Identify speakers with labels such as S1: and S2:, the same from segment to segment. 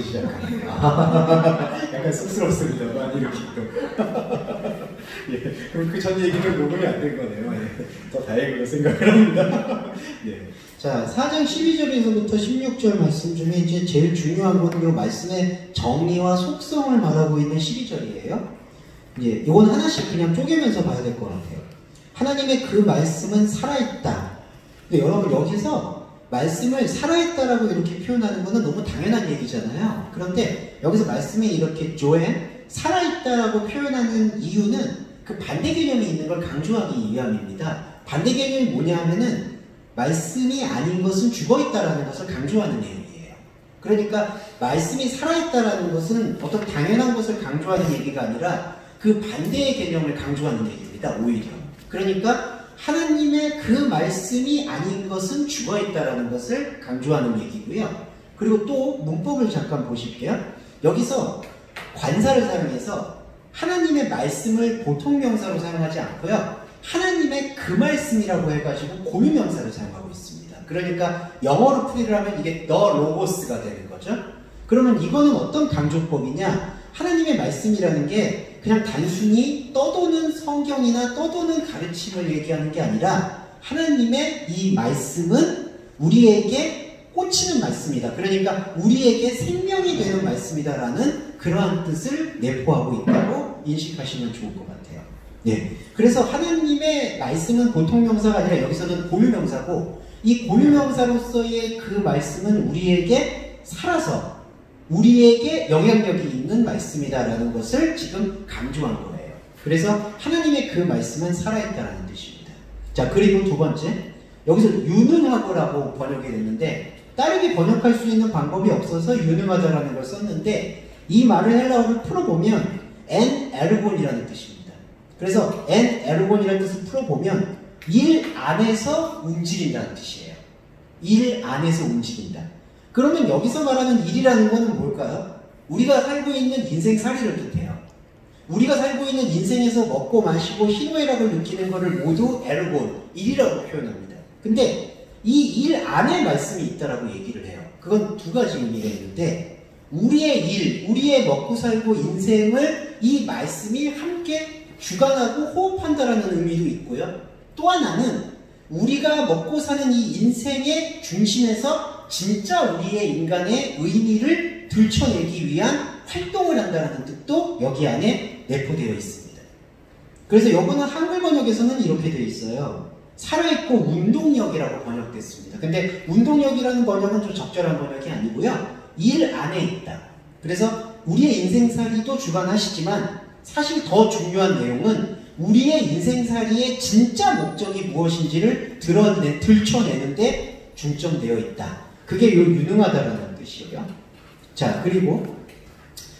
S1: 시작합니다. 약간 쑥스럽습니다만 이렇게 또 예, 그럼 그 전 얘기는 녹음이 안 된 거네요. 예, 더 다행으로 생각을 합니다. 예.
S2: 자, 4장 12절에서부터 16절 말씀 중에 이제 제일 중요한 건 이 말씀의 정의와 속성을 말하고 있는 12절이에요. 이제 이건 하나씩 그냥 쪼개면서 봐야 될 것 같아요. 하나님의 그 말씀은 살아있다. 근데 여러분 여기서 말씀을 살아있다라고 이렇게 표현하는 거는 너무 당연한 얘기잖아요. 그런데 여기서 말씀이 이렇게 조엔 살아있다라고 표현하는 이유는 그 반대 개념이 있는 걸 강조하기 위함입니다. 반대 개념이 뭐냐 하면은 말씀이 아닌 것은 죽어있다라는 것을 강조하는 내용이에요. 그러니까 말씀이 살아있다라는 것은 어떤 당연한 것을 강조하는 얘기가 아니라 그 반대의 개념을 강조하는 얘기입니다. 오히려. 그러니까 하나님의 그 말씀이 아닌 것은 죽어있다라는 것을 강조하는 얘기고요. 그리고 또 문법을 잠깐 보실게요. 여기서 관사를 사용해서 하나님의 말씀을 보통 명사로 사용하지 않고요. 하나님의 그 말씀이라고 해가지고 고유명사를 사용하고 있습니다. 그러니까 영어로 풀이를 하면 이게 the logos가 되는 거죠. 그러면 이거는 어떤 강조법이냐? 하나님의 말씀이라는 게 그냥 단순히 떠도는 성경이나 떠도는 가르침을 얘기하는 게 아니라 하나님의 이 말씀은 우리에게 꽂히는 말씀이다. 그러니까 우리에게 생명이 되는 말씀이다라는 그러한 뜻을 내포하고 있다고 인식하시면 좋을 것 같아요. 예. 그래서 하나님의 말씀은 보통 명사가 아니라 여기서는 고유명사고 이 고유명사로서의 그 말씀은 우리에게 살아서 우리에게 영향력이 있는 말씀이다라는 것을 지금 강조한 거예요. 그래서 하나님의 그 말씀은 살아있다라는 뜻입니다. 자, 그리고 두 번째, 여기서 유능하고라고 번역이 됐는데 다르게 번역할 수 있는 방법이 없어서 유능하다라는 걸 썼는데 이 말을 헬라어를 풀어보면 엔 에르곤이라는 뜻입니다. 그래서 엔 에르곤이라는 뜻을 풀어보면 일 안에서 움직인다는 뜻이에요. 일 안에서 움직인다. 그러면 여기서 말하는 일이라는 것은 뭘까요? 우리가 살고 있는 인생살이를 뜻해요. 우리가 살고 있는 인생에서 먹고 마시고 희노애락을 느끼는 것을 모두 에르곤, 일이라고 표현합니다. 근데 이 일 안에 말씀이 있다라고 얘기를 해요. 그건 두 가지 의미가 있는데 우리의 일, 우리의 먹고 살고 인생을 이 말씀이 함께 주관하고 호흡한다라는 의미도 있고요. 또 하나는 우리가 먹고 사는 이 인생의 중심에서 진짜 우리의 인간의 의미를 들춰내기 위한 활동을 한다는 뜻도 여기 안에 내포되어 있습니다. 그래서 이거는 한글 번역에서는 이렇게 되어 있어요. 살아있고 운동력이라고 번역됐습니다. 근데 운동력이라는 번역은 좀 적절한 번역이 아니고요. 일 안에 있다. 그래서 우리의 인생살이도 주관하시지만 사실 더 중요한 내용은 우리의 인생살이의 진짜 목적이 무엇인지를 들춰내는데 중점되어 있다. 그게 요 유능하다라는 뜻이에요. 자, 그리고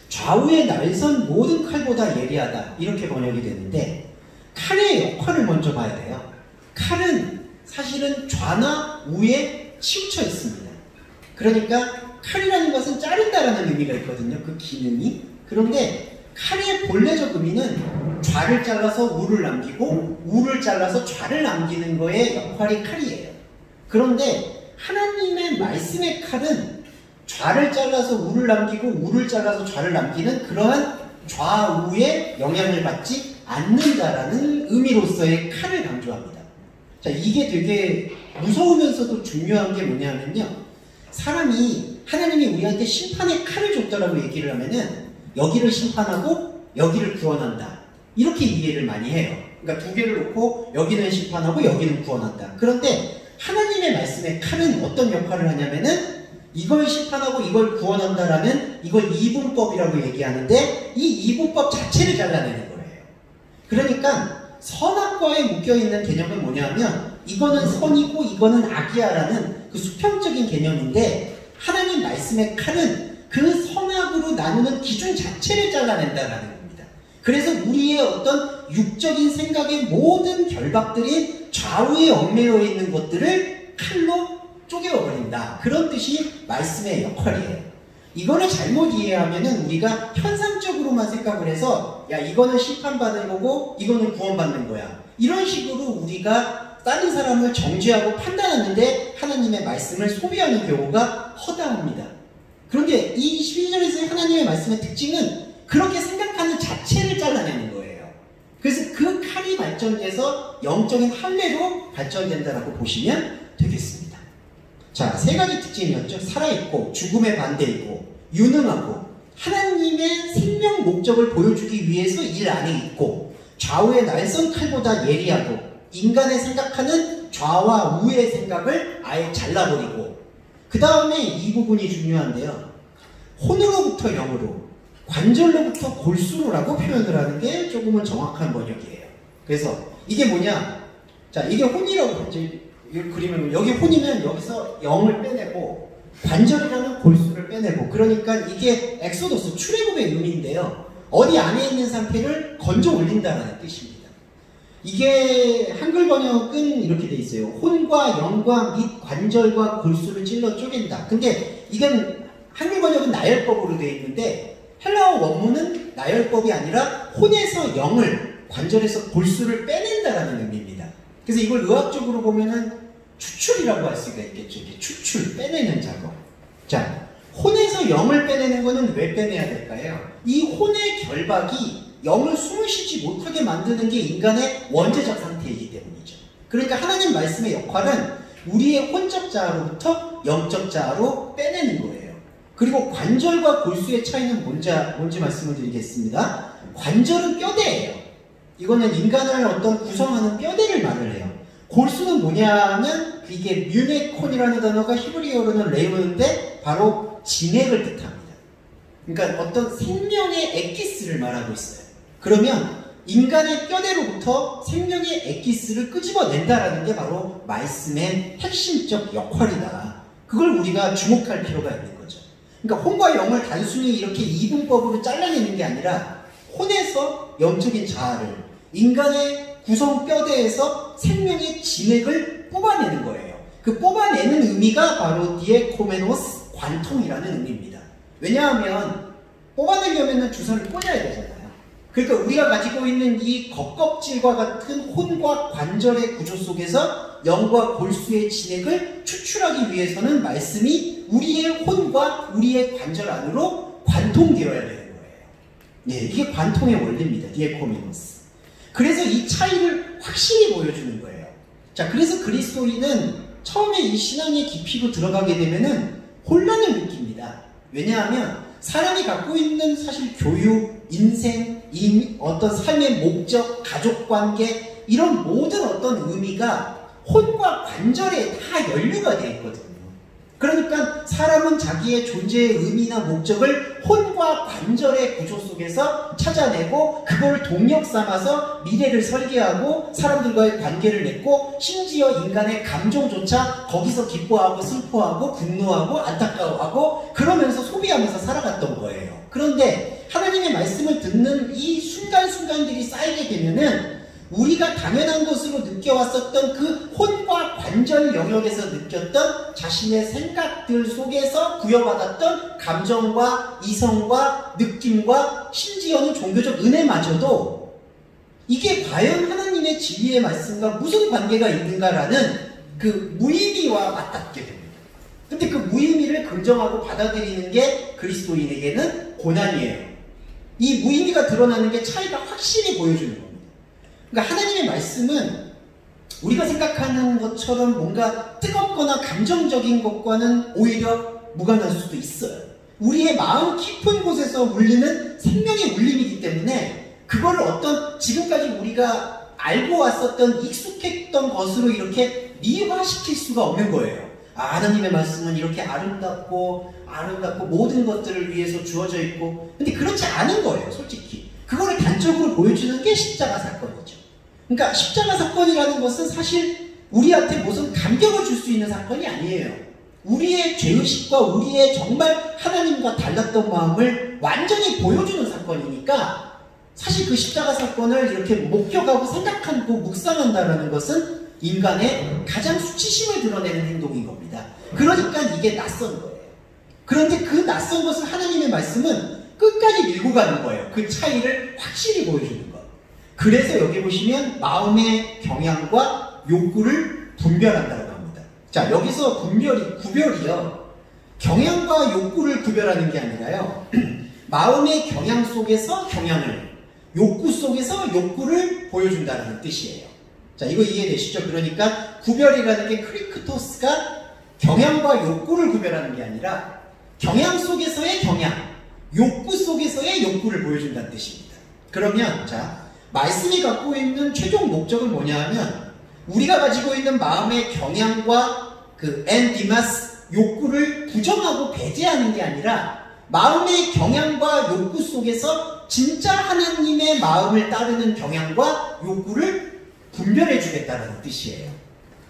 S2: 좌우의 날선 모든 칼보다 예리하다. 이렇게 번역이 되는데 칼의 역할을 먼저 봐야 돼요. 칼은 사실은 좌나 우에 치우쳐 있습니다. 그러니까 칼이라는 것은 자른다라는 의미가 있거든요. 그 기능이. 그런데 칼의 본래적 의미는 좌를 잘라서 우를 남기고 우를 잘라서 좌를 남기는 거의 역할이 칼이에요. 그런데 하나님의 말씀의 칼은 좌를 잘라서 우를 남기고 우를 잘라서 좌를 남기는 그러한 좌우의 영향을 받지 않는다라는 의미로서의 칼을 강조합니다. 자, 이게 되게 무서우면서도 중요한 게 뭐냐면요. 사람이 하나님이 우리한테 심판의 칼을 줬다라고 얘기를 하면은 여기를 심판하고 여기를 구원한다. 이렇게 이해를 많이 해요. 그러니까 두 개를 놓고 여기는 심판하고 여기는 구원한다. 그런데 하나님의 말씀의 칼은 어떤 역할을 하냐면은 이걸 심판하고 이걸 구원한다라는 이걸 이분법이라고 얘기하는데 이 이분법 자체를 잘라내는 거예요. 그러니까 선악과에 묶여있는 개념은 뭐냐면 이거는 선이고 이거는 악이야라는 그 수평적인 개념인데 하나님 말씀의 칼은 그 선악으로 나누는 기준 자체를 잘라낸다라는 겁니다. 그래서 우리의 어떤 육적인 생각의 모든 결박들이 좌우에 얽매여 있는 것들을 칼로 쪼개어버린다. 그런 뜻이 말씀의 역할이에요. 이거를 잘못 이해하면은 우리가 현상적으로만 생각을 해서 야 이거는 심판받는 거고 이거는 구원받는 거야. 이런 식으로 우리가 다른 사람을 정죄하고 판단하는데 하나님의 말씀을 소비하는 경우가 허다합니다. 그런데 이 12절에서의 하나님의 말씀의 특징은 그렇게 생각하는 자체를 잘라내는 거예요. 그래서 그 칼이 발전돼서 영적인 할례로 발전된다라고 보시면 되겠습니다. 자, 세 가지 특징이었죠. 살아있고, 죽음의 반대이고, 유능하고, 하나님의 생명 목적을 보여주기 위해서 일 안에 있고, 좌우의 날선 칼보다 예리하고, 인간의 생각하는 좌와 우의 생각을 아예 잘라버리고, 그 다음에 이 부분이 중요한데요. 혼으로부터 영으로, 관절로부터 골수로라고 표현을 하는 게 조금은 정확한 번역이에요. 그래서 이게 뭐냐? 자, 이게 혼이라고 그리면 여기 혼이면 여기서 영을 빼내고 관절이라는 골수를 빼내고, 그러니까 이게 엑소더스 출애굽의 의미인데요. 어디 안에 있는 상태를 건져 올린다는 뜻입니다. 이게 한글 번역은 이렇게 돼 있어요. 혼과 영과 및 관절과 골수를 찔러 쪼갠다. 근데 이건 한글 번역은 나열법으로 되어 있는데 헬라어 원문은 나열법이 아니라 혼에서 영을, 관절에서 골수를 빼낸다라는 의미입니다. 그래서 이걸 의학적으로 보면은 추출이라고 할 수가 있겠죠. 이게 추출, 빼내는 작업. 자, 혼에서 영을 빼내는 거는 왜 빼내야 될까요? 이 혼의 결박이 영을 숨을 쉬지 못하게 만드는 게 인간의 원죄적 상태이기 때문이죠. 그러니까 하나님 말씀의 역할은 우리의 혼적 자아로부터 영적 자아로 빼내는 거예요. 그리고 관절과 골수의 차이는 뭔지 말씀을 드리겠습니다. 관절은 뼈대예요. 이거는 인간을 어떤 구성하는 뼈대를 말을 해요. 골수는 뭐냐면 이게 뮤네콘이라는 단어가 히브리어로는 레오인데 바로 진액을 뜻합니다. 그러니까 어떤 생명의 엑기스를 말하고 있어요. 그러면 인간의 뼈대로부터 생명의 엑기스를 끄집어낸다라는 게 바로 말씀의 핵심적 역할이다. 그걸 우리가 주목할 필요가 있는 거죠. 그러니까 혼과 영을 단순히 이렇게 이분법으로 잘라내는 게 아니라 혼에서 영적인 자아를, 인간의 구성 뼈대에서 생명의 진액을 뽑아내는 거예요. 그 뽑아내는 의미가 바로 디에코메노스, 관통이라는 의미입니다. 왜냐하면 뽑아내려면 주사를 꽂아야 되잖아요. 그러니까 우리가 가지고 있는 이 겉껍질과 같은 혼과 관절의 구조 속에서 영과 골수의 진액을 추출하기 위해서는 말씀이 우리의 혼과 우리의 관절 안으로 관통되어야 되는 거예요. 네, 이게 관통의 원리입니다. 디에코메노스. 그래서 이 차이를 확실히 보여주는 거예요. 자, 그래서 그리스도인은 처음에 이 신앙의 깊이로 들어가게 되면은 혼란을 느낍니다. 왜냐하면 사람이 갖고 있는 사실 교육, 인생, 어떤 삶의 목적, 가족관계, 이런 모든 어떤 의미가 혼과 관절에 다 연루가 되어 있거든요. 그러니까 사람은 자기의 존재의 의미나 목적을 혼과 관절의 구조 속에서 찾아내고 그걸 동력 삼아서 미래를 설계하고 사람들과의 관계를 맺고 심지어 인간의 감정조차 거기서 기뻐하고 슬퍼하고 분노하고 안타까워하고 그러면서 소비하면서 살아갔던 거예요. 그런데 하나님의 말씀을 듣는 이 순간순간들이 쌓이게 되면은 우리가 당연한 것으로 느껴왔었던 그 혼과 관절 영역에서 느꼈던 자신의 생각들 속에서 부여받았던 감정과 이성과 느낌과 심지어는 종교적 은혜마저도 이게 과연 하나님의 진리의 말씀과 무슨 관계가 있는가라는 그 무의미와 맞닿게 됩니다. 근데 그 무의미를 긍정하고 받아들이는 게 그리스도인에게는 고난이에요. 이 무의미가 드러나는 게 차이가 확실히 보여주는 겁니다. 그러니까 하나님의 말씀은 우리가 생각하는 것처럼 뭔가 뜨겁거나 감정적인 것과는 오히려 무관할 수도 있어요. 우리의 마음 깊은 곳에서 울리는 생명의 울림이기 때문에 그걸 어떤 지금까지 우리가 알고 왔었던 익숙했던 것으로 이렇게 미화시킬 수가 없는 거예요. 하나님의 말씀은 이렇게 아름답고 모든 것들을 위해서 주어져 있고, 근데 그렇지 않은 거예요, 솔직히. 그거를 단적으로 보여주는 게 십자가 사건이죠. 그러니까 십자가 사건이라는 것은 사실 우리한테 무슨 감격을 줄 수 있는 사건이 아니에요. 우리의 죄의식과 우리의 정말 하나님과 달랐던 마음을 완전히 보여주는 사건이니까 사실 그 십자가 사건을 이렇게 목격하고 생각하고 묵상한다는 것은 인간의 가장 수치심을 드러내는 행동인 겁니다. 그러니까 이게 낯선 거예요. 그런데 그 낯선 것을 하나님의 말씀은 끝까지 밀고 가는 거예요. 그 차이를 확실히 보여주는 것. 그래서 여기 보시면 마음의 경향과 욕구를 분별한다고 합니다. 자, 여기서 구별이요. 경향과 욕구를 구별하는 게 아니라요. 마음의 경향 속에서 경향을, 욕구 속에서 욕구를 보여준다는 뜻이에요. 자, 이거 이해되시죠? 그러니까 구별이라는 게 크리크토스가 경향과 욕구를 구별하는 게 아니라 경향 속에서의 경향, 욕구 속에서의 욕구를 보여준다는 뜻입니다. 그러면 자, 말씀이 갖고 있는 최종 목적은 뭐냐 하면 우리가 가지고 있는 마음의 경향과 그 엔디마스, 욕구를 부정하고 배제하는 게 아니라 마음의 경향과 욕구 속에서 진짜 하나님의 마음을 따르는 경향과 욕구를 분별해 주겠다는 뜻이에요.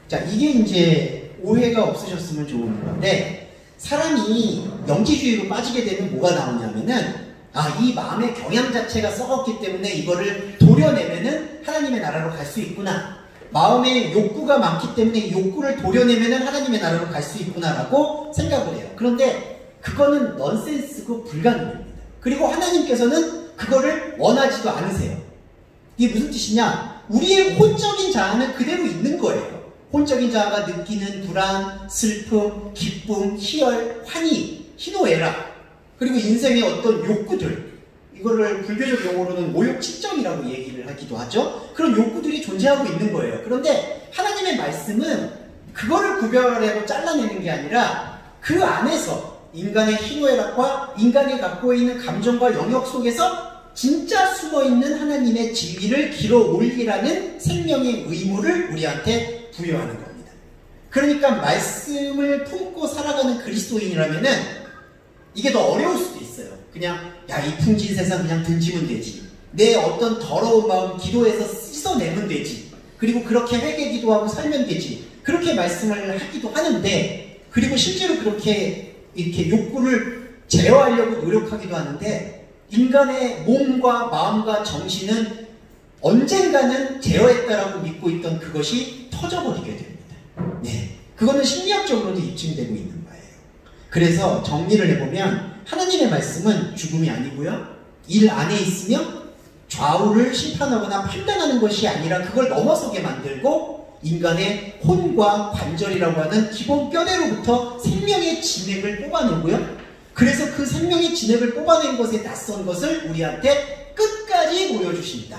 S2: 자, 이게 이제 오해가 없으셨으면 좋은 건데, 사람이 영지주의로 빠지게 되면 뭐가 나오냐면은, 이 마음의 경향 자체가 썩었기 때문에 이거를 도려내면은 하나님의 나라로 갈 수 있구나. 마음의 욕구가 많기 때문에 이 욕구를 도려내면은 하나님의 나라로 갈 수 있구나라고 생각을 해요. 그런데 그거는 넌센스고 불가능합니다. 그리고 하나님께서는 그거를 원하지도 않으세요. 이게 무슨 뜻이냐? 우리의 혼적인 자아는 그대로 있는 거예요. 혼적인 자아가 느끼는 불안, 슬픔, 기쁨, 희열, 환희, 희노애락, 그리고 인생의 어떤 욕구들, 이거를 불교적 용어로는 오욕칠정이라고 얘기를 하기도 하죠. 그런 욕구들이 존재하고 있는 거예요. 그런데 하나님의 말씀은 그거를 구별하고 잘라내는 게 아니라 그 안에서 인간의 희노애락과 인간이 갖고 있는 감정과 영역 속에서 진짜 숨어있는 하나님의 진리를 길어 올리라는 생명의 의무를 우리한테 부여하는 겁니다. 그러니까 말씀을 품고 살아가는 그리스도인이라면은 이게 더 어려울 수도 있어요. 그냥 이 풍진 세상 그냥 등지면 되지. 내 어떤 더러운 마음 기도해서 씻어내면 되지. 그리고 그렇게 회개 기도하고 살면 되지. 그렇게 말씀을 하기도 하는데, 그리고 실제로 그렇게 이렇게 욕구를 제어하려고 노력하기도 하는데, 인간의 몸과 마음과 정신은 언젠가는 제어했다라고 믿고 있던 그것이 터져버리게 됩니다. 네, 그거는 심리학적으로도 입증되고 있는 바예요. 그래서 정리를 해보면 하나님의 말씀은 죽음이 아니고요, 일 안에 있으며 좌우를 심판하거나 판단하는 것이 아니라 그걸 넘어서게 만들고 인간의 혼과 관절이라고 하는 기본 뼈대로부터 생명의 진액을 뽑아내고요, 그래서 그 생명의 진액을 뽑아낸 것에 낯선 것을 우리한테 끝까지 보여주신다.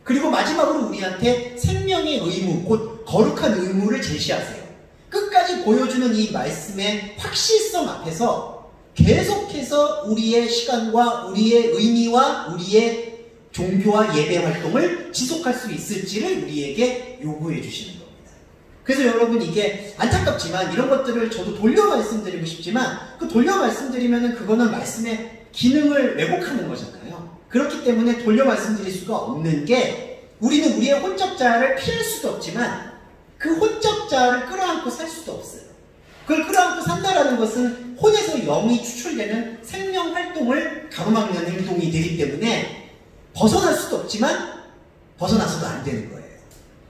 S2: 그리고 마지막으로 우리한테 생명의 의무, 곧 거룩한 의무를 제시하세요. 끝까지 보여주는 이 말씀의 확실성 앞에서 계속해서 우리의 시간과 우리의 의미와 우리의 종교와 예배 활동을 지속할 수 있을지를 우리에게 요구해 주시는 겁니다. 그래서 여러분, 이게 안타깝지만 이런 것들을 저도 돌려 말씀드리고 싶지만, 그 돌려 말씀드리면은 그거는 말씀의 기능을 왜곡하는 거잖아요. 그렇기 때문에 돌려 말씀드릴 수가 없는 게, 우리는 우리의 혼적 자아를 피할 수도 없지만 그 혼적 자아를 끌어안고 살 수도 없어요. 그걸 끌어안고 산다라는 것은 혼에서 영이 추출되는 생명 활동을 가로막는 행동이 되기 때문에 벗어날 수도 없지만 벗어나서도 안 되는 거예요.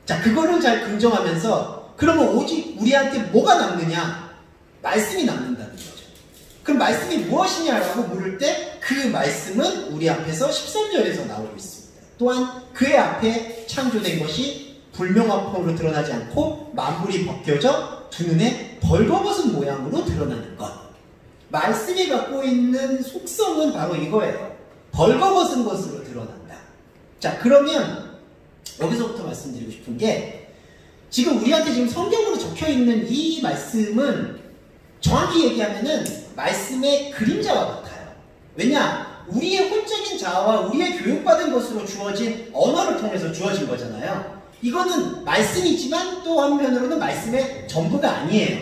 S2: 자, 그거를 잘 긍정하면서, 그러면 오직 우리한테 뭐가 남느냐? 말씀이 남는다는 거죠. 그럼 말씀이 무엇이냐라고 물을 때 그 말씀은 우리 앞에서 13절에서 나오고 있습니다. 또한 그의 앞에 창조된 것이 불명확함으로 드러나지 않고 만물이 벗겨져 두 눈에 벌거벗은 모양으로 드러나는 것. 말씀이 갖고 있는 속성은 바로 이거예요. 벌거벗은 것으로 드러난다. 자, 그러면 여기서부터 말씀드리고 싶은 게, 지금 우리한테 지금 성경으로 적혀있는 이 말씀은 정확히 얘기하면은 말씀의 그림자와 같아요. 왜냐? 우리의 혼적인 자아와 우리의 교육받은 것으로 주어진 언어를 통해서 주어진 거잖아요. 이거는 말씀이지만 또 한편으로는 말씀의 전부가 아니에요.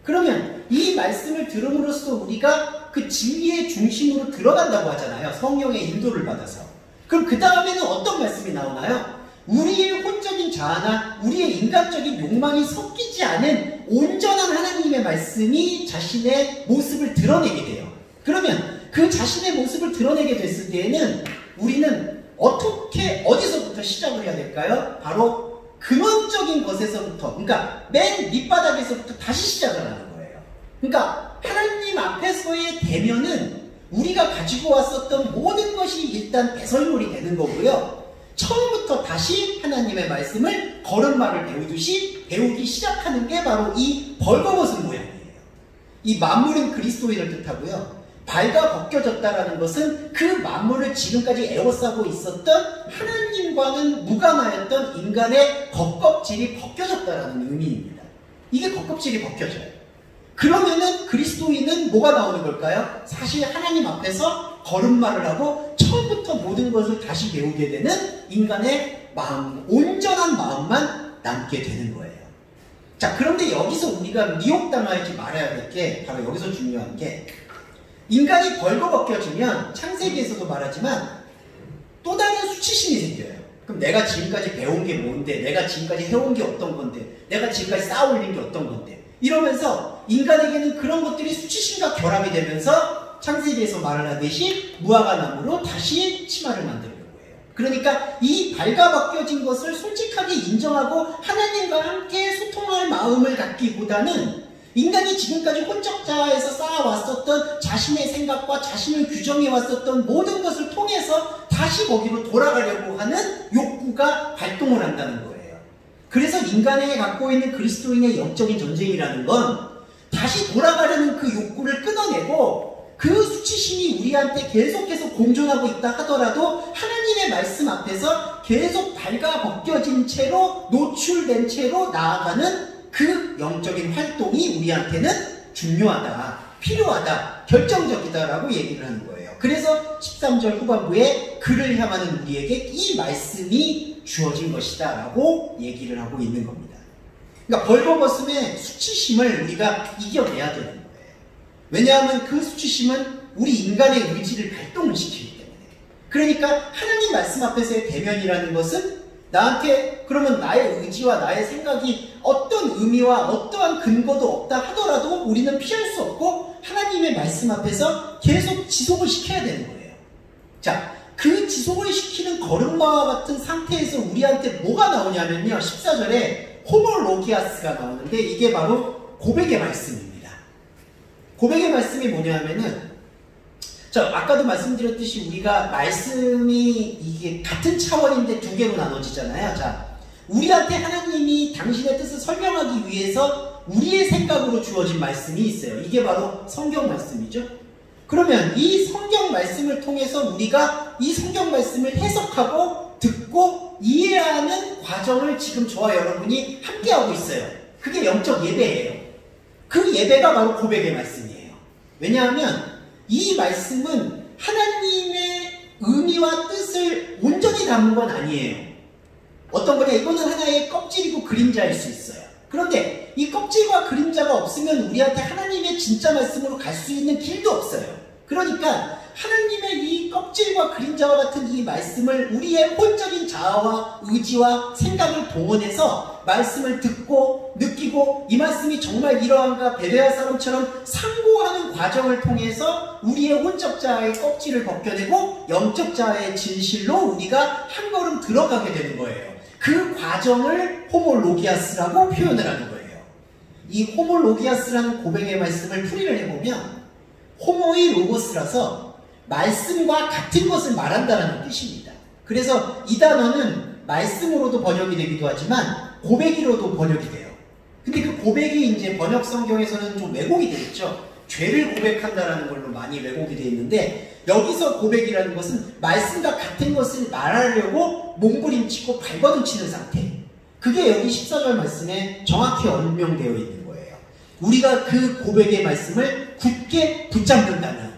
S2: 그러면 이 말씀을 들음으로써 우리가 그 진리의 중심으로 들어간다고 하잖아요. 성령의 인도를 받아서. 그럼 그 다음에는 어떤 말씀이 나오나요? 우리의 혼적인 자아나 우리의 인간적인 욕망이 섞이지 않은 온전한 하나님의 말씀이 자신의 모습을 드러내게 돼요. 그러면 그 자신의 모습을 드러내게 됐을 때에는 우리는 어디서부터 시작을 해야 될까요? 바로 근원적인 것에서부터, 그러니까 맨 밑바닥에서부터 다시 시작을 하는 거예요. 그러니까 하나님 앞에서의 대면은 우리가 가지고 왔었던 모든 것이 일단 배설물이 되는 거고요. 처음부터 다시 하나님의 말씀을 걸음마를 배우듯이 배우기 시작하는 게 바로 이 벌거벗은 모양이에요. 이 만물은 그리스도인을 뜻하고요. 발가 벗겨졌다라는 것은 그 만물을 지금까지 에워싸고 있었던 하나님과는 무관하였던 인간의 겉껍질이 벗겨졌다라는 의미입니다. 이게 겉껍질이 벗겨져요. 그러면은 그리스도인은 뭐가 나오는 걸까요? 사실 하나님 앞에서 걸음마를 하고 처음부터 모든 것을 다시 배우게 되는 인간의 마음, 온전한 마음만 남게 되는 거예요. 자, 그런데 여기서 우리가 미혹당하지 말아야 될 게 바로 여기서 중요한 게, 인간이 벌거벗겨지면 창세기에서도 말하지만 또 다른 수치심이 생겨요. 그럼 내가 지금까지 배운 게 뭔데, 내가 지금까지 해온 게 어떤 건데, 내가 지금까지 쌓아올린 게 어떤 건데, 이러면서 인간에게는 그런 것들이 수치심과 결합이 되면서 창세기에서 말하듯이 무화과 나무로 다시 치마를 만들려고 해요. 그러니까 이 발가벗겨진 것을 솔직하게 인정하고 하나님과 함께 소통할 마음을 갖기보다는 인간이 지금까지 혼적자에서 쌓아왔었던 자신의 생각과 자신을 규정해왔었던 모든 것을 통해서 다시 거기로 돌아가려고 하는 욕구가 발동을 한다는 거예요. 그래서 인간에게 갖고 있는 그리스도인의 영적인 전쟁이라는 건 다시 돌아가려는 그 욕구를 끊어내고, 그 수치심이 우리한테 계속해서 공존하고 있다 하더라도 하나님의 말씀 앞에서 계속 발가벗겨진 채로, 노출된 채로 나아가는 그 영적인 활동이 우리한테는 중요하다, 필요하다, 결정적이다라고 얘기를 하는 거예요. 그래서 13절 후반부에 그를 향하는 우리에게 이 말씀이 주어진 것이다 라고 얘기를 하고 있는 겁니다. 그러니까 벌거벗음의 수치심을 우리가 이겨내야 되는 거예요. 왜냐하면 그 수치심은 우리 인간의 의지를 발동을 시키기 때문에. 그러니까 하나님 말씀 앞에서의 대면이라는 것은 나한테, 그러면 나의 의지와 나의 생각이 어떤 의미와 어떠한 근거도 없다 하더라도 우리는 피할 수 없고 하나님의 말씀 앞에서 계속 지속을 시켜야 되는 거예요. 자, 그 지속을 시키는 걸음마와 같은 상태에서 우리한테 뭐가 나오냐면요, 14절에 호몰로기아스가 나오는데 이게 바로 고백의 말씀입니다. 고백의 말씀이 뭐냐면은, 자, 아까도 말씀드렸듯이 우리가 말씀이 이게 같은 차원인데 두 개로 나눠지잖아요. 자, 우리한테 하나님이 당신의 뜻을 설명하기 위해서 우리의 생각으로 주어진 말씀이 있어요. 이게 바로 성경 말씀이죠. 그러면 이 성경 말씀을 통해서 우리가 이 성경 말씀을 해석하고 듣고 이해하는 과정을 지금 저와 여러분이 함께하고 있어요. 그게 영적 예배예요. 그 예배가 바로 고백의 말씀이에요. 왜냐하면 이 말씀은 하나님의 의미와 뜻을 온전히 담은 건 아니에요. 어떤 거냐, 이거는 하나의 껍질이고 그림자일 수 있어요. 그런데 이 껍질과 그림자가 없으면 우리한테 하나님의 진짜 말씀으로 갈 수 있는 길도 없어요. 그러니까 하나님의 이 껍질과 그림자와 같은 이 말씀을 우리의 혼적인 자아와 의지와 생각을 동원해서 말씀을 듣고 느끼고 이 말씀이 정말 이러한가 베레아 사람처럼 상고하는 과정을 통해서 우리의 혼적 자아의 껍질을 벗겨내고 영적 자아의 진실로 우리가 한 걸음 들어가게 되는 거예요. 그 과정을 호몰로기아스라고 표현을 하는 거예요. 이 호몰로기아스라는 고백의 말씀을 풀이를 해보면 호모의 로고스라서 말씀과 같은 것을 말한다는 뜻입니다. 그래서 이 단어는 말씀으로도 번역이 되기도 하지만 고백이로도 번역이 돼요. 근데 그 고백이 이제 번역 성경에서는 좀 왜곡이 되어 있죠. 죄를 고백한다라는 걸로 많이 왜곡이 되어 있는데, 여기서 고백이라는 것은 말씀과 같은 것을 말하려고 몸부림치고 발버둥치는 상태. 그게 여기 14절 말씀에 정확히 언명되어 있는 거예요. 우리가 그 고백의 말씀을 굳게 붙잡는다면.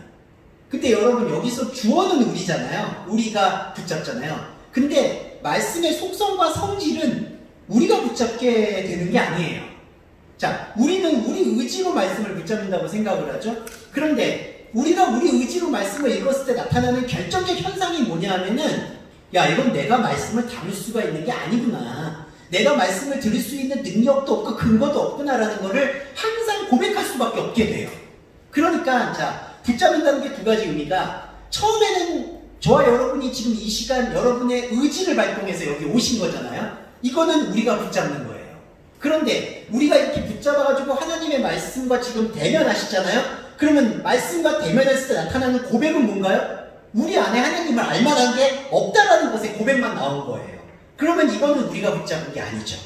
S2: 근데 여러분, 여기서 주어는 우리잖아요. 우리가 붙잡잖아요. 근데 말씀의 속성과 성질은 우리가 붙잡게 되는 게 아니에요. 자, 우리는 우리 의지로 말씀을 붙잡는다고 생각을 하죠. 그런데 우리가 우리 의지로 말씀을 읽었을 때 나타나는 결정적 현상이 뭐냐 하면은, 야, 이건 내가 말씀을 담을 수가 있는 게 아니구나, 내가 말씀을 들을 수 있는 능력도 없고 근거도 없구나라는 거를 항상 고백할 수밖에 없게 돼요. 그러니까 자, 붙잡는다는 게 두 가지 의미가, 처음에는 저와 여러분이 지금 이 시간 여러분의 의지를 발동해서 여기 오신 거잖아요. 이거는 우리가 붙잡는 거예요. 그런데 우리가 이렇게 붙잡아가지고 하나님의 말씀과 지금 대면하시잖아요. 그러면 말씀과 대면했을 때 나타나는 고백은 뭔가요? 우리 안에 하나님을 알만한 게 없다라는 것의 고백만 나온 거예요. 그러면 이거는 우리가 붙잡은 게 아니죠.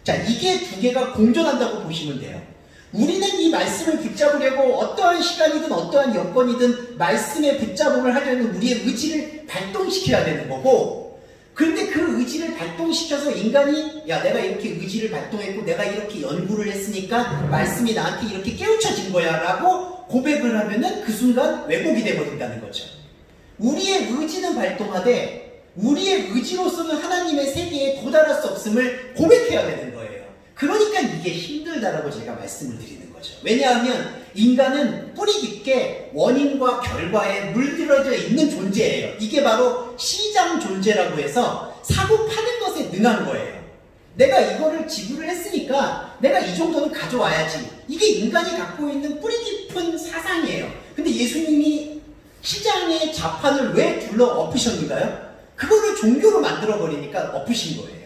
S2: 자, 이게 두 개가 공존한다고 보시면 돼요.
S3: 우리는 이 말씀을 붙잡으려고 어떠한 시간이든 어떠한 여건이든 말씀에 붙잡음을 하려는 우리의 의지를 발동시켜야 되는 거고, 그런데 그 의지를 발동시켜서 인간이 야 내가 이렇게 의지를 발동했고 내가 이렇게 연구를 했으니까 말씀이 나한테 이렇게 깨우쳐진 거야 라고 고백을 하면은 그 순간 왜곡이 되어버린다는 거죠. 우리의 의지는 발동하되 우리의 의지로서는 하나님의 세계에 도달할 수 없음을 고백해야 되는 거예요. 그러니까 이게 힘들다라고 제가 말씀을 드리는 거죠. 왜냐하면 인간은 뿌리 깊게 원인과 결과에 물들어져 있는 존재예요. 이게 바로 시장 존재라고 해서 사고 파는 것에 능한 거예요. 내가 이거를 지불을 했으니까 내가 이 정도는 가져와야지. 이게 인간이 갖고 있는 뿌리 깊은 사상이에요. 근데 예수님이 시장의 자판을 왜 둘러 엎으셨는가요? 그거를 종교로 만들어버리니까 엎으신 거예요.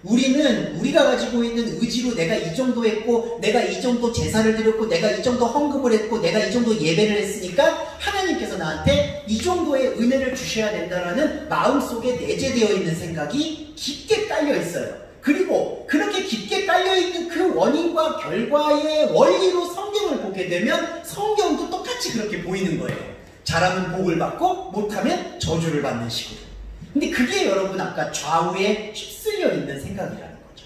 S3: 우리는 우리가 가지고 있는 의지로 내가 이 정도 했고 내가 이 정도 제사를 드렸고 내가 이 정도 헌금을 했고 내가 이 정도 예배를 했으니까 하나님께서 나한테 이 정도의 은혜를 주셔야 된다라는 마음속에 내재되어 있는 생각이 깊게 깔려 있어요. 그리고 그렇게 깊게 깔려있는 그 원인과 결과의 원리로 성경을 보게 되면 성경도 똑같이 그렇게 보이는 거예요. 잘하면 복을 받고 못하면 저주를 받는 식으로. 근데 그게 여러분 아까 좌우에 휩쓸려 있는 생각이라는 거죠.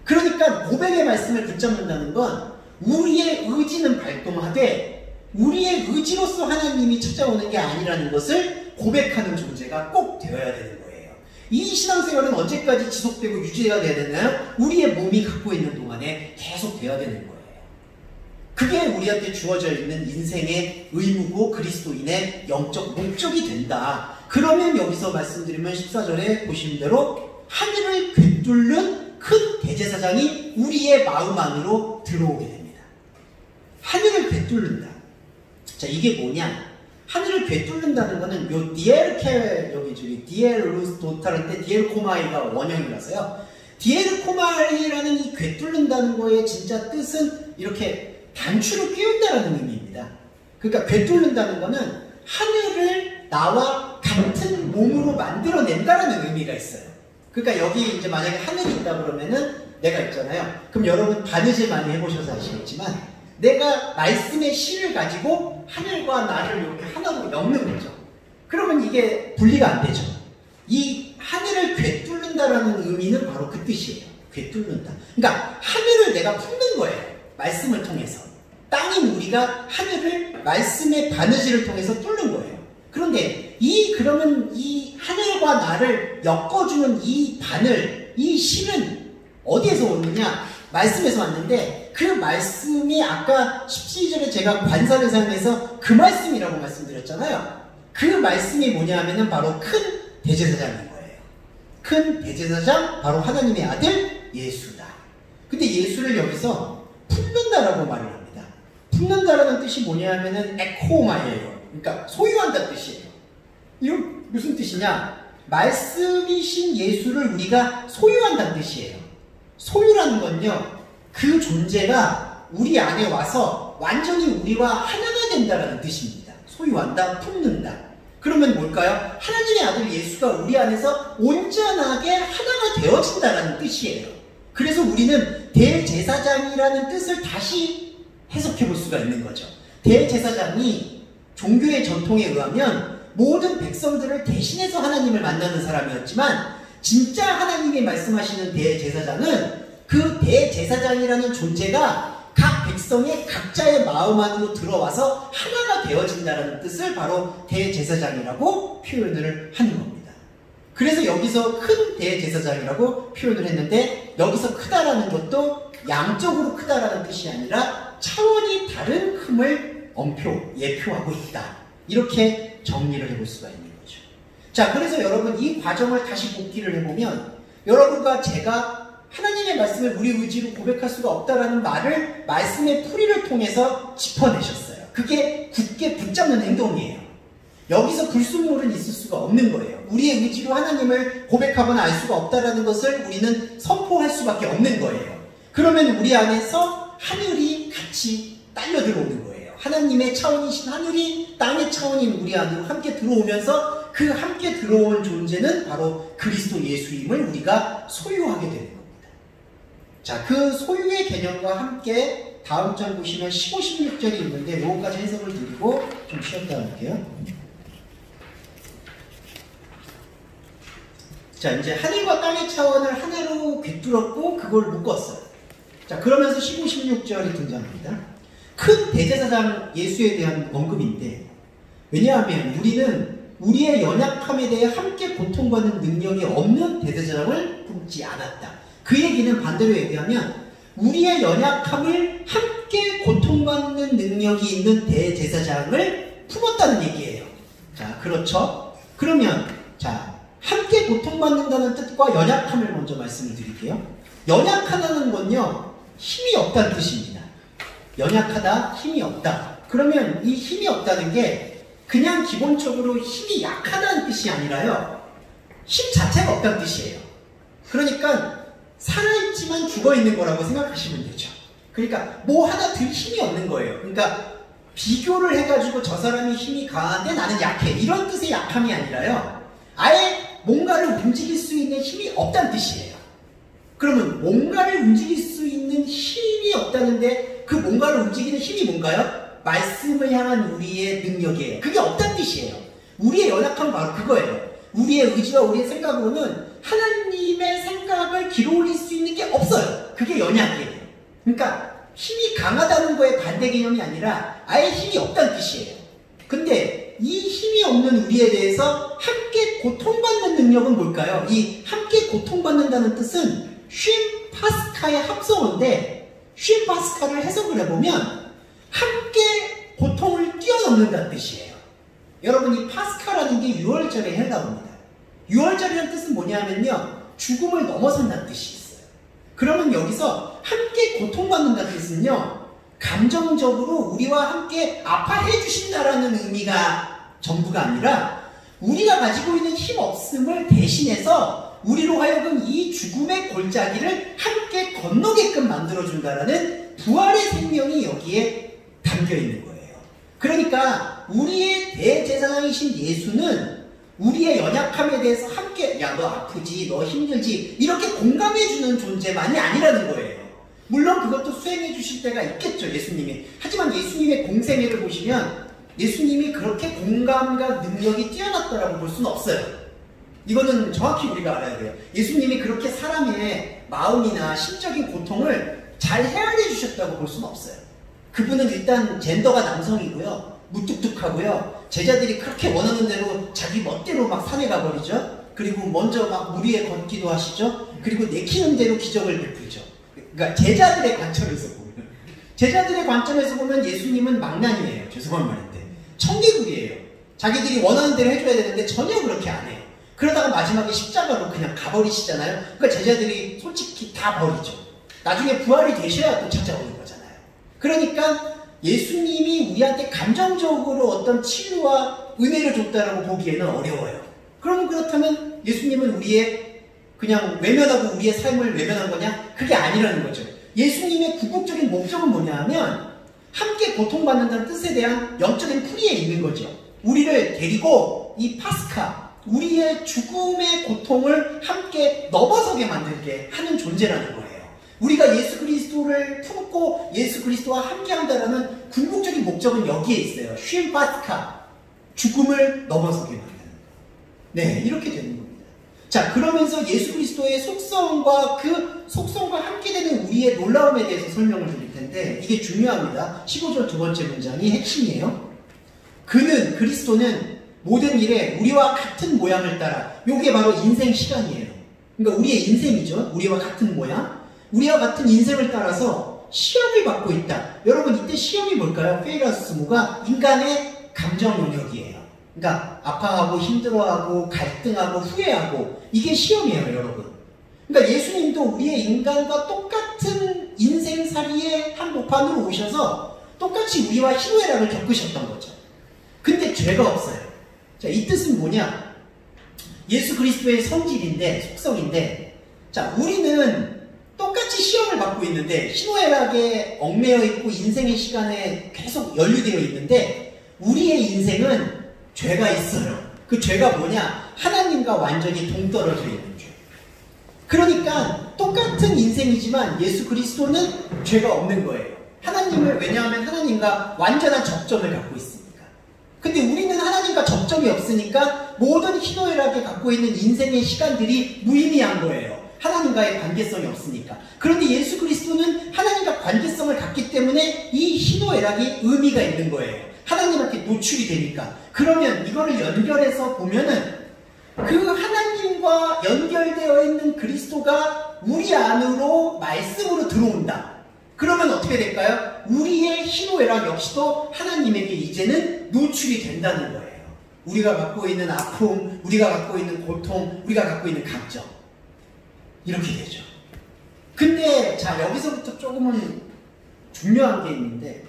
S3: 그러니까 고백의 말씀을 붙잡는다는 건 우리의 의지는 발동하되 우리의 의지로서 하나님이 찾아오는 게 아니라는 것을 고백하는 존재가 꼭 되어야 되는 거예요. 이 신앙생활은 언제까지 지속되고 유지가 돼야 되나요? 우리의 몸이 갖고 있는 동안에 계속 돼야 되는 거예요. 그게 우리한테 주어져 있는 인생의 의무고 그리스도인의 영적 목적이 된다. 그러면 여기서 말씀드리면 14절에 보시는 대로 하늘을 꿰뚫는 큰 대제사장이 우리의 마음 안으로 들어오게 됩니다. 하늘을 꿰뚫는다. 자, 이게 뭐냐? 하늘을 꿰뚫는다는 거는 요 디에르케 여기 저기 디에르루스도타르인데 디에르코마이가 원형이라서요. 디에르코마이라는 이 꿰뚫는다는 거의 진짜 뜻은 이렇게 단추를 끼운다라는 의미입니다. 그러니까 꿰뚫는다는 거는 하늘을 나와 같은 몸으로 만들어낸다라는 의미가 있어요. 그러니까 여기 이제 만약에 하늘이 있다 그러면은 내가 있잖아요. 그럼 여러분 바느질 많이 해보셔서 아시겠지만 내가 말씀의 실을 가지고 하늘과 나를 이렇게 하나로 엮는 거죠. 그러면 이게 분리가 안 되죠. 이 하늘을 꿰뚫는다라는 의미는 바로 그 뜻이에요. 꿰뚫는다. 그러니까 하늘을 내가 품는 거예요. 말씀을 통해서. 땅인 우리가 하늘을 말씀의 바느질을 통해서 뚫는 거예요. 그런데 그러면 이 하늘과 나를 엮어주는 이 바늘, 이 실은 어디에서 오느냐? 말씀에서 왔는데 그 말씀이 아까 12절에 제가 관사를 사용해서 그 말씀이라고 말씀드렸잖아요. 그 말씀이 뭐냐 하면은 바로 큰 대제사장인 거예요. 큰 대제사장, 바로 하나님의 아들 예수다. 근데 예수를 여기서 품는다라고 말을 합니다. 품는다라는 뜻이 뭐냐 하면은 에코마예요. 그러니까 소유한다는 뜻이에요. 이건 무슨 뜻이냐? 말씀이신 예수를 우리가 소유한다는 뜻이에요. 소유라는 건요, 그 존재가 우리 안에 와서 완전히 우리와 하나가 된다라는 뜻입니다. 소유한다, 품는다. 그러면 뭘까요? 하나님의 아들 예수가 우리 안에서 온전하게 하나가 되어진다라는 뜻이에요. 그래서 우리는 대제사장이라는 뜻을 다시 해석해 볼 수가 있는 거죠. 대제사장이 종교의 전통에 의하면 모든 백성들을 대신해서 하나님을 만나는 사람이었지만 진짜 하나님이 말씀하시는 대제사장은 그 대제사장이라는 존재가 각 백성의 각자의 마음 안으로 들어와서 하나가 되어진다는 뜻을 바로 대제사장이라고 표현을 하는 겁니다. 그래서 여기서 큰 대제사장이라고 표현을 했는데 여기서 크다라는 것도 양적으로 크다라는 뜻이 아니라 차원이 다른 큼을 예표하고 있다. 이렇게 정리를 해볼 수가 있는 거죠. 자, 그래서 여러분 이 과정을 다시 복기를 해보면 여러분과 제가 하나님의 말씀을 우리 의지로 고백할 수가 없다라는 말을 말씀의 풀이를 통해서 짚어내셨어요. 그게 굳게 붙잡는 행동이에요. 여기서 불순물은 있을 수가 없는 거예요. 우리의 의지로 하나님을 고백하거나 알 수가 없다라는 것을 우리는 선포할 수밖에 없는 거예요. 그러면 우리 안에서 하늘이 같이 딸려 들어오는 거예요. 하나님의 차원이신 하늘이 땅의 차원인 우리 안으로 함께 들어오면서 그 함께 들어온 존재는 바로 그리스도 예수임을 우리가 소유하게 되는 겁니다. 자, 그 소유의 개념과 함께
S2: 다음 장 보시면 15, 16절이 있는데 요거까지 해석을 드리고 좀 쉬었다 할게요. 자, 이제 하늘과 땅의 차원을 하나로 꿰뚫었고 그걸 묶었어요. 자, 그러면서 15, 16절이 등장합니다. 큰 대제사장 예수에 대한 언급인데, 왜냐하면 우리는 우리의 연약함에 대해 함께 고통받는 능력이 없는 대제사장을 품지 않았다. 그 얘기는 반대로 얘기하면 우리의 연약함을 함께 고통받는 능력이 있는 대제사장을 품었다는 얘기예요. 자, 그렇죠? 그러면 자, 함께 고통받는다는 뜻과 연약함을 먼저 말씀을 드릴게요. 연약하다는 건요, 힘이 없다는 뜻입니다. 연약하다, 힘이 없다. 그러면 이 힘이 없다는 게 그냥 기본적으로 힘이 약하다는 뜻이 아니라요, 힘 자체가 없다는 뜻이에요. 그러니까 살아있지만 죽어있는 거라고 생각하시면 되죠. 그러니까 뭐 하나 들 힘이 없는 거예요. 그러니까 비교를 해가지고 저 사람이 힘이 강한데 나는 약해, 이런 뜻의 약함이 아니라요, 아예 뭔가를 움직일 수 있는 힘이 없다는 뜻이에요. 그러면 뭔가를 움직일 수 있는 힘이 없다는데 그 뭔가를 움직이는 힘이 뭔가요? 말씀을 향한 우리의 능력이에요. 그게 없다는 뜻이에요. 우리의 연약함은 바로 그거예요. 우리의 의지와 우리의 생각으로는 하나님의 생각을 길어올릴 수 있는 게 없어요. 그게 연약이에요. 그러니까 힘이 강하다는 거에 반대 개념이 아니라 아예 힘이 없다는 뜻이에요. 근데 이 힘이 없는 우리에 대해서 함께 고통받는 능력은 뭘까요? 이 함께 고통받는다는 뜻은 쉼 파스카의 합성어인데, 쉼 파스카를 해석을 해보면 함께 고통을 뛰어넘는다는 뜻이에요. 여러분, 이 파스카라는 게 6월절의 헬라어입니다. 6월절이라는 뜻은 뭐냐면요, 죽음을 넘어선다는 뜻이 있어요. 그러면 여기서 함께 고통받는다는 뜻은요, 감정적으로 우리와 함께 아파해 주신다라는 의미가 전부가 아니라 우리가 가지고 있는 힘 없음을 대신해서 우리로 하여금 이 죽음의 골짜기를 함께 건너게끔 만들어준다라는 부활의 생명이 여기에 담겨 있는 거예요. 그러니까 우리의 대제사장이신 예수는 우리의 연약함에 대해서 함께, 야, 너 아프지, 너 힘들지, 이렇게 공감해주는 존재만이 아니라는 거예요. 물론 그것도 수행해 주실 때가 있겠죠, 예수님이. 하지만 예수님의 공생애를 보시면 예수님이 그렇게 공감과 능력이 뛰어났다라고 볼 수는 없어요. 이거는 정확히 우리가 알아야 돼요. 예수님이 그렇게 사람의 마음이나 심적인 고통을 잘 헤아려 주셨다고 볼 수는 없어요. 그분은 일단 젠더가 남성이고요, 무뚝뚝하고요, 제자들이 그렇게 원하는 대로 자기 멋대로 막 산에 가버리죠. 그리고 먼저 막 물 위에 걷기도 하시죠. 그리고 내키는 대로 기적을 베풀죠. 그러니까 제자들의 관점에서 보면 예수님은 망나니예요. 죄송한 말인데 청개구리예요. 자기들이 원하는 대로 해줘야 되는데 전혀 그렇게 안 해요. 그러다가 마지막에 십자가로 그냥 가버리시잖아요. 그러니까 제자들이 솔직히 다 버리죠. 나중에 부활이 되셔야 또 찾아오는 거잖아요. 그러니까 예수님이 우리한테 감정적으로 어떤 치유와 은혜를 줬다라고 보기에는 어려워요. 그러면 그렇다면 예수님은 우리의 그냥 외면하고 우리의 삶을 외면한 거냐? 그게 아니라는 거죠. 예수님의 궁극적인 목적은 뭐냐 하면 함께 고통받는다는 뜻에 대한 영적인 풀이에 있는 거죠. 우리를 데리고 이 파스카, 우리의 죽음의 고통을 함께 넘어서게 만들게 하는 존재라는 거예요. 우리가 예수 그리스도를 품고 예수 그리스도와 함께 한다는 궁극적인 목적은 여기에 있어요. 쉼 파스카, 죽음을 넘어서게 만드는 거. 네, 이렇게 되는 겁니다. 자, 그러면서 예수 그리스도의 속성과 그 속성과 함께 되는 우리의 놀라움에 대해서 설명을 드릴 텐데, 이게 중요합니다. 15절 두 번째 문장이 핵심이에요. 그리스도는 모든 일에 우리와 같은 모양을 따라, 요게 바로 인생 시간이에요. 그러니까 우리의 인생이죠. 우리와 같은 모양. 우리와 같은 인생을 따라서 시험을 받고 있다. 여러분, 이때 시험이 뭘까요? 페이라스모가 인간의 감정 영역이에요. 그러니까 아파하고 힘들어하고 갈등하고 후회하고, 이게 시험이에요, 여러분. 그러니까 예수님도 우리의 인간과 똑같은 인생살이의 한복판으로 오셔서 똑같이 우리와 희노애락을 겪으셨던 거죠. 근데 죄가 없어요. 자, 이 뜻은 뭐냐? 예수 그리스도의 성질인데, 속성인데, 자, 우리는 똑같이 시험을 받고 있는데 희노애락에 얽매여 있고 인생의 시간에 계속 연루되어 있는데, 우리의 인생은 죄가 있어요. 그 죄가 뭐냐? 하나님과 완전히 동떨어져 있는 죄. 그러니까 똑같은 인생이지만 예수 그리스도는 죄가 없는 거예요.
S3: 하나님을, 왜냐하면 하나님과 완전한 접점을 갖고 있으니까. 근데 우리는 하나님과 접점이 없으니까 모든 희노애락에 갖고 있는 인생의 시간들이 무의미한 거예요. 하나님과의 관계성이 없으니까. 그런데 예수 그리스도는 하나님과 관계성을 갖기 때문에 이 희노애락이 의미가 있는 거예요. 하나님한테 노출이 되니까. 그러면 이거를 연결해서 보면은 그 하나님과 연결되어 있는 그리스도가 우리 안으로 말씀으로 들어온다. 그러면 어떻게 될까요? 우리의 희노애락 역시도 하나님에게 이제는 노출이 된다는 거예요. 우리가 갖고 있는 아픔, 우리가 갖고 있는 고통, 우리가 갖고 있는 감정. 이렇게 되죠. 근데 자, 여기서부터 조금은 중요한 게 있는데,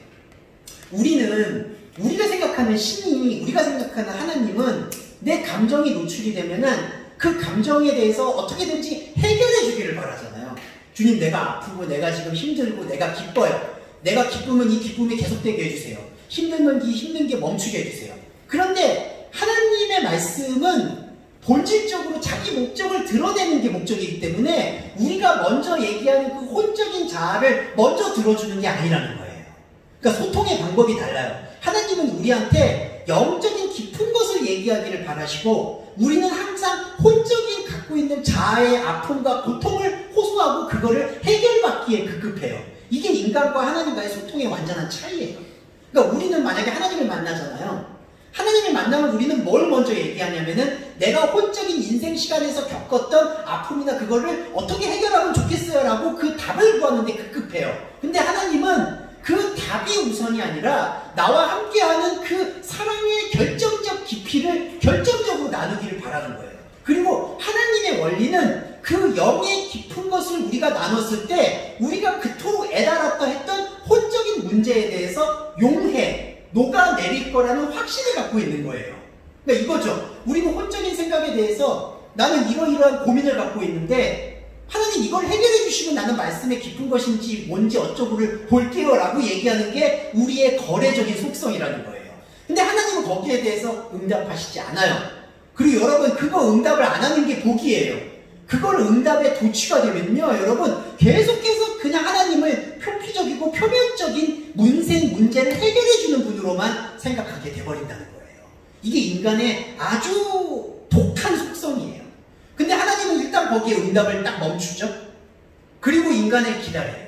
S3: 우리가 생각하는 신이, 우리가 생각하는 하나님은 내 감정이 노출이 되면은 그 감정에 대해서 어떻게든지 해결해 주기를 바라잖아요. 주님, 내가 아프고 내가 지금 힘들고 내가 기뻐요. 내가 기쁘면 이 기쁨이 계속되게 해주세요. 힘들면 이 힘든 게 멈추게 해주세요. 그런데 하나님의 말씀은 본질적으로 자기 목적을 드러내는 게 목적이기 때문에 우리가 먼저 얘기하는 그 혼적인 자아를 먼저 들어주는 게 아니라는 거예요. 그러니까 소통의 방법이 달라요. 하나님은 우리한테 영적인 깊은 것을 얘기하기를 바라시고, 우리는 항상 혼적인 갖고 있는 자아의 아픔과 고통을 호소하고 그거를 해결받기에 급급해요. 이게 인간과 하나님과의 소통의 완전한 차이예요. 그러니까 우리는 만약에 하나님을 만나잖아요. 하나님을 만나면 우리는 뭘 먼저 얘기하냐면은 내가 혼적인 인생 시간에서 겪었던 아픔이나 그거를 어떻게 해결하면 좋겠어요 라고 그 답을 구하는데 급급해요. 근데 하나님은 그 답이 우선이 아니라 나와 함께하는 그 사랑의 결정적 깊이를 결정적으로 나누기를 바라는 거예요. 그리고 하나님의 원리는 그 영의 깊은 것을 우리가 나눴을 때 우리가 그토록 애달았다 했던 혼적인 문제에 대해서 용해, 녹아내릴 거라는 확신을 갖고 있는 거예요. 그러니까 이거죠. 우리는 혼적인 생각에 대해서 나는 이러이러한 고민을 갖고 있는데 하나님 이걸 해결해 주시면 나는 말씀의 깊은 것인지 뭔지 어쩌고를 볼게요 라고 얘기하는 게 우리의 거래적인 속성이라는 거예요. 근데 하나님은 거기에 대해서 응답하시지 않아요. 그리고 여러분, 그거 응답을 안 하는 게 복이에요. 그걸 응답에 도취가 되면요, 여러분 계속해서 그냥 하나님을 표피적이고 표면적인 문제를 해결해 주는 분으로만 생각하게 돼버린다는 거예요. 이게 인간의 아주 독한 속성이에요. 근데 하나님은 일단 거기에 응답을 딱 멈추죠. 그리고 인간을 기다려요.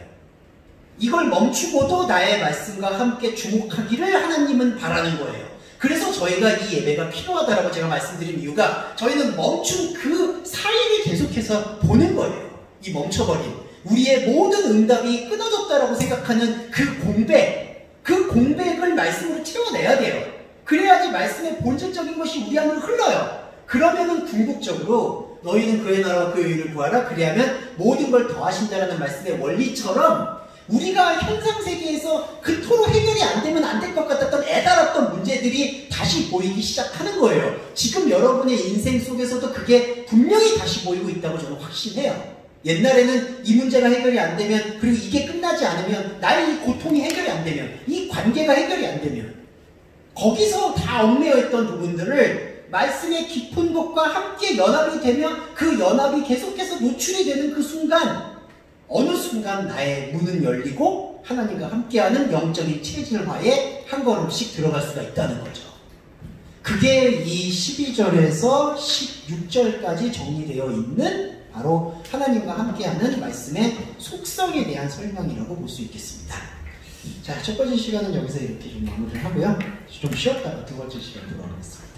S3: 이걸 멈추고도 나의 말씀과 함께 주목하기를 하나님은 바라는 거예요. 그래서 저희가 이 예배가 필요하다라고 제가 말씀드린 이유가, 저희는 멈춘 그 사이를 계속해서 보는 거예요. 이 멈춰버린 우리의 모든 응답이 끊어졌다라고 생각하는 그 공백을 말씀으로 채워내야 돼요. 그래야지 말씀의 본질적인 것이 우리 안으로 흘러요. 그러면은 궁극적으로 너희는 그의 나라와 그의 의를 구하라, 그리하면 모든 걸 더하신다라는 말씀의 원리처럼 우리가 현상세계에서 그토록 해결이 안 되면 안 될 것 같았던 애달았던 문제들이 다시 보이기 시작하는 거예요. 지금 여러분의 인생 속에서도 그게 분명히 다시 보이고 있다고 저는 확신해요. 옛날에는 이 문제가 해결이 안 되면, 그리고 이게 끝나지 않으면, 나의 이 고통이 해결이 안 되면, 이 관계가 해결이 안 되면, 거기서 다 얽매여 있던 부분들을 말씀의 깊은 것과 함께 연합이 되면 그 연합이 계속해서 노출이 되는 그 순간, 어느 순간 나의 문은 열리고 하나님과 함께하는 영적인 체질화에 한 걸음씩 들어갈 수가 있다는 거죠. 그게 이 12절에서 16절까지 정리되어 있는 바로 하나님과 함께하는 말씀의 속성에 대한 설명이라고 볼 수 있겠습니다. 자, 첫 번째 시간은 여기서 이렇게 좀 마무리를 하고요. 좀 쉬었다가 두 번째 시간 돌아오겠습니다.